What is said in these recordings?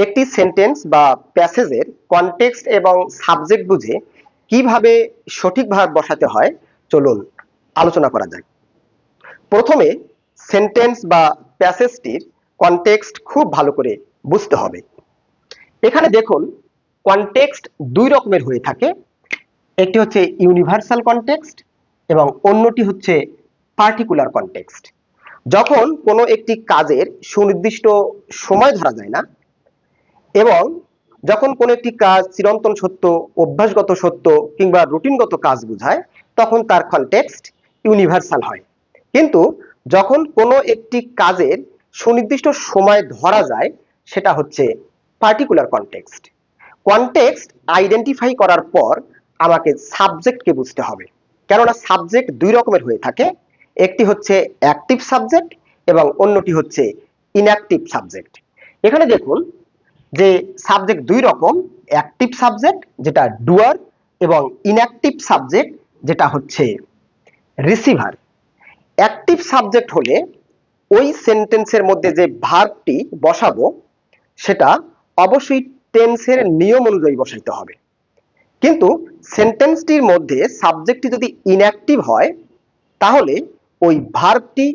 একটি সেন্টেন্স বা প্যাসেজের কনটেক্সট এবং সাবজেক্ট বুঝে কিভাবে সঠিক ভাব বসাতে হয় চলুন আলোচনা করা যাক। প্রথমে সেন্টেন্স বা প্যাসেজটির কনটেক্সট খুব ভালো করে বুঝতে হবে। এখানে দেখুন কনটেক্সট দুই রকমের হয়ে থাকে, একটি হচ্ছে ইউনিভার্সাল কনটেক্সট এবং অন্যটি হচ্ছে পার্টিকুলার কনটেক্সট। যখন কোনো একটি কাজের সুনির্দিষ্ট সময় ধরা যায় না এবং যখন কোনো একটি কাজ চিরন্তন সত্য, অভ্যাসগত সত্য কিংবা রুটিনগত কাজ বোঝায় তখন তার কনটেক্সট ইউনিভার্সাল হয়। কিন্তু যখন কোনো একটি কাজের সুনির্দিষ্ট সময় ধরা যায় সেটা হচ্ছে পার্টিকুলার কনটেক্সট। কনটেক্সট আইডেন্টিফাই করার পর আমাকে সাবজেক্টকে বুঝতে হবে, কেননা সাবজেক্ট দুই রকমের হয়ে থাকে, একটি হচ্ছে অ্যাক্টিভ সাবজেক্ট এবং অন্যটি হচ্ছে ইনঅ্যাক্টিভ সাবজেক্ট। এখানে দেখুন যে সাবজেক্ট দুই রকম, অ্যাক্টিভ সাবজেক্ট যেটা ডুয়ার এবং ইনঅ্যাক্টিভ সাবজেক্ট যেটা হচ্ছে রিসিভার। অ্যাক্টিভ সাবজেক্ট হলে ওই সেন্টেন্সের মধ্যে যে ভার্বটি বসাবো সেটা অবশ্যই টেন্সের নিয়ম অনুযায়ী বসাইতে হবে। কিন্তু সেন্টেন্সটির মধ্যে সাবজেক্টটি যদি ইনঅ্যাক্টিভ হয় তাহলে ওই ভার্বটি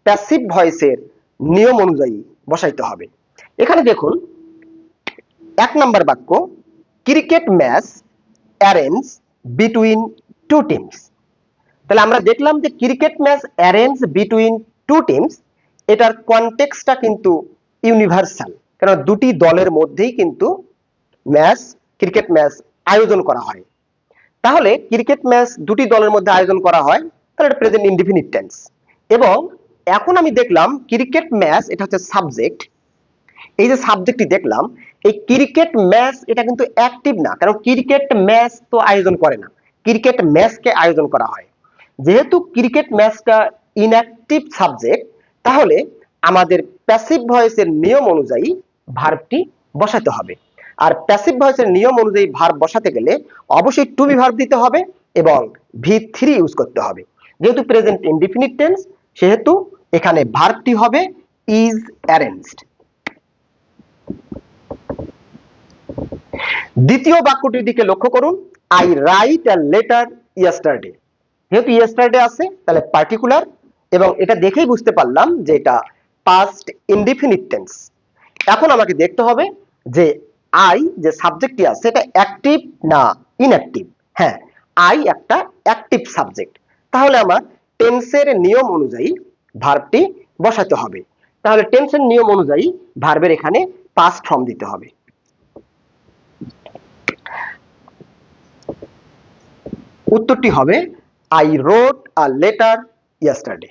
প্যাসিভ ভয়েসের নিয়ম অনুযায়ী বসাইতে হবে। এখানে দেখুন এক নাম্বার বাক্য, cricket match arrange between two teams. তাহলে আমরা দেখলাম যে cricket match arrange between two teams, এটার কনটেক্সটটা কিন্তু ইউনিভার্সাল, কারণ দুটি দলের মধ্যেই কিন্তু ক্রিকেট ম্যাচ আয়োজন করা হয়। তাহলে ক্রিকেট ম্যাচ দুটি দলের মধ্যে আয়োজন করা হয়, তাহলে এটা প্রেজেন্ট ইনডিফিনিট টেন্স। এবং এখন আমি দেখলাম ক্রিকেট ম্যাচ এটা হচ্ছে সাবজেক্ট, এই যে সাবজেক্টটি দেখলাম এই ক্রিকেট ম্যাচ এটা কিন্তু অ্যাক্টিভ না, কারণ ক্রিকেট ম্যাচ তো আয়োজন করে না, ক্রিকেট ম্যাচকে আয়োজন করা হয়। যেহেতু ক্রিকেট ম্যাচটা ইনঅ্যাক্টিভ সাবজেক্ট তাহলে আমাদের প্যাসিভ ভয়েসের নিয়ম অনুযায়ী ভার্বটি বসাতে হবে। আর প্যাসিভ ভয়েসের নিয়ম অনুযায়ী ভার্ব বসাতে গেলে অবশ্যই টু বি ভার্ব দিতে হবে এবং V3 ইউজ করতে হবে। যেহেতু প্রেজেন্ট ইনডিফিনিট টেন্স সেহেতু এখানে ভার্বটি হবে ইজ অ্যারেঞ্জড। দ্বিতীয় বাক্যটির দিকে লক্ষ্য করুন, I write a letter yesterday. যেহেতু ইয়েস্টারডে আছে তাহলে পার্টিকুলার এবং এটা দেখেই বুঝতে পারলাম যে এটা পাস্ট ইনডিফিনিট টেন্স। এখন আমাকে দেখতে হবে যে আই যে সাবজেক্টটি আছে এটা অ্যাক্টিভ না ইনঅ্যাক্টিভ। হ্যাঁ, আই একটা অ্যাক্টিভ সাবজেক্ট, তাহলে আমার টেন্সের নিয়ম অনুযায়ী ভার্বটি বসাতে হবে। তাহলে টেন্সের নিয়ম অনুযায়ী ভার্বের এখানে পাস্ট ফর্ম দিতে হবে। উত্তরটি হবে আই রোট আ লেটার ইয়েস্টারডে।